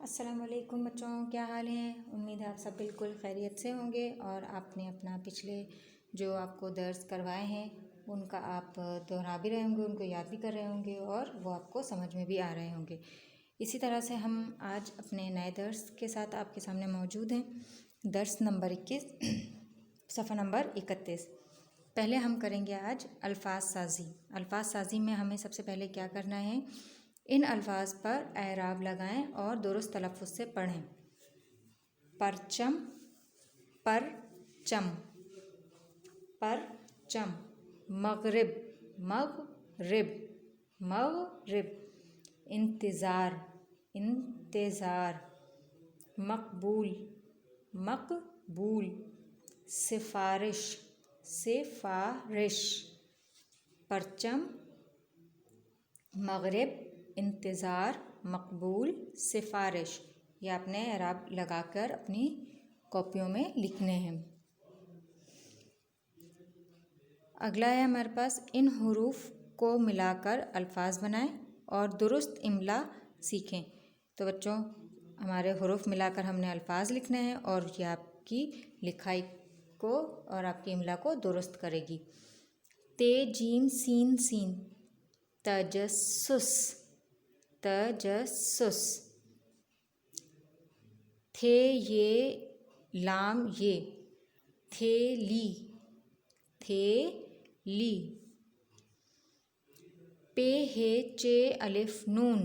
अस्सलाम वालेकुम बच्चों, क्या हाल है। उम्मीद है आप सब बिल्कुल खैरियत से होंगे और आपने अपना पिछले जो आपको दर्स करवाए हैं उनका आप दोहरा भी रहे होंगे, उनको याद भी कर रहे होंगे और वो आपको समझ में भी आ रहे होंगे। इसी तरह से हम आज अपने नए दर्स के साथ आपके सामने मौजूद हैं। दर्स नंबर 21 सफ़ा नंबर 31। पहले हम करेंगे आज अल्फाज साजी। अल्फाज साजी में हमें सबसे पहले क्या करना है, इन अल्फाज पर एराब लगाएं और दुरुस्त तलफ़्फ़ुज़ से पढ़ें। परचम, परचम, परचम। मगरिब, मगरिब, मगरिब। इंतज़ार, इंतज़ार। मकबूल, मकबूल। सिफारिश, सिफारिश। परचम, मगरिब, इंतज़ार, मकबूल, सिफारिश। ये आपने एराब लगाकर अपनी कॉपियों में लिखने हैं। अगला है हमारे पास, इन हुरूफ को मिलाकर अल्फाज बनाएं और दुरुस्त इमला सीखें। तो बच्चों, हमारे हुरूफ मिलाकर हमने अल्फाज लिखने हैं और ये आपकी लिखाई को और आपकी इमला को दुरुस्त करेगी। ते जीम सीन सीन। तजस्सुस, तजस्सुस। थे ये लाम ये। थेली, थेली। पे हे चे अलिफ नून।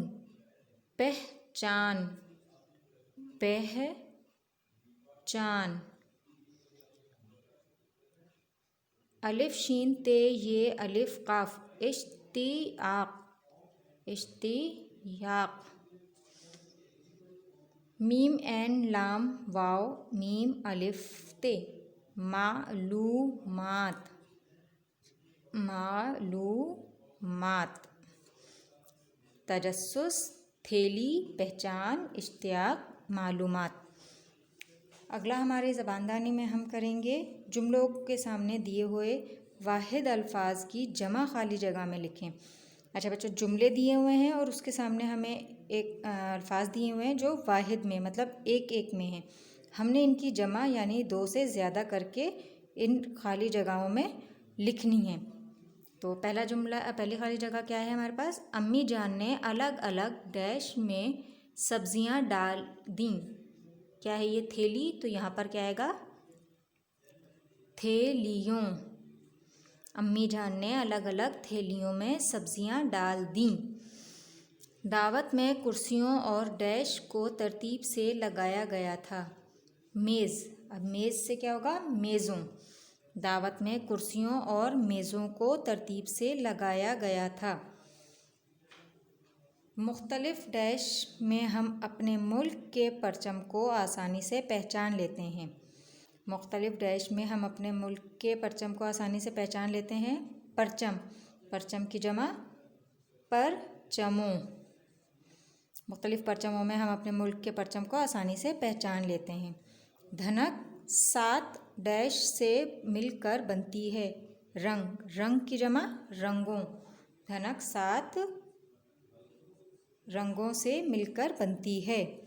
पहचान, पहचान। अलिफ शीन ते ये अलिफ काफ। इश्तियाक, इश्तियाक। मीम एन लाम वाव मीम अलिफ ते। मालूमात, मालूमात। तजस्सुस, थेली, पहचान, इश्तियाक, मालूमात। अगला हमारे ज़बानदानी में हम करेंगे, जुमलों के सामने दिए हुए वाहिद अल्फाज की जमा खाली जगह में लिखें। अच्छा बच्चों, जुमले दिए हुए हैं और उसके सामने हमें एक अल्फाज दिए हुए हैं जो वाहिद में मतलब एक एक में हैं। हमने इनकी जमा यानी दो से ज़्यादा करके इन खाली जगहों में लिखनी है। तो पहला जुमला, पहली खाली जगह क्या है हमारे पास, अम्मी जान ने अलग अलग डैश में सब्जियां डाल दी। क्या है ये, थैली, तो यहाँ पर क्या आएगा, थैलियों। अम्मी जान ने अलग अलग थैलियों में सब्जियां डाल दी। दावत में कुर्सियों और डैश को तरतीब से लगाया गया था। मेज़, अब मेज़ से क्या होगा, मेज़ों। दावत में कुर्सियों और मेज़ों को तरतीब से लगाया गया था। मुख्तलिफ डैश में हम अपने मुल्क के परचम को आसानी से पहचान लेते हैं। मुख्तलिफ डैश में हम अपने मुल्क के परचम को आसानी से पहचान लेते हैं। परचम, परचम की जमा परचमों। मुख्तलिफ परचमों में हम अपने मुल्क के परचम को आसानी से पहचान लेते हैं। धनक 7 डैश से मिलकर बनती है। रंग, रंग की जमा रंगों। धनक 7 रंगों से मिलकर बनती है।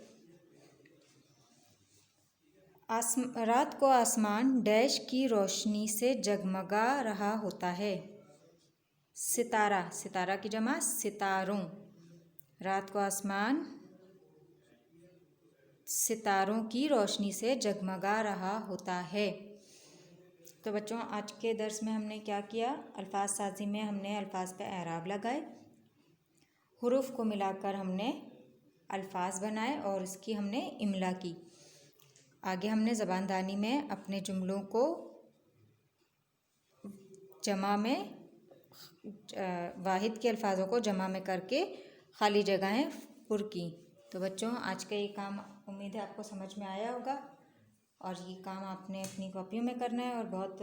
रात को आसमान डैश की रोशनी से जगमगा रहा होता है। सितारा, सितारा की जमा सितारों। रात को आसमान सितारों की रोशनी से जगमगा रहा होता है। तो बच्चों, आज के दर्स में हमने क्या किया, अल्फाज साजी में हमने अल्फाज पे एराब लगाए, हुरूफ को मिलाकर हमने अल्फाज बनाए और इसकी हमने इमला की। आगे हमने ज़बानदानी में अपने जुमलों को जमा में वाहिद के अल्फाजों को जमा में करके खाली जगहें पुर की। तो बच्चों, आज का ये काम उम्मीद है आपको समझ में आया होगा और ये काम आपने अपनी कॉपियों में करना है और बहुत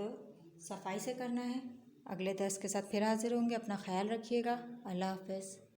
सफाई से करना है। अगले दर्स के साथ फिर हाजिर होंगे। अपना ख्याल रखिएगा। अल्लाह हाफ़िज़।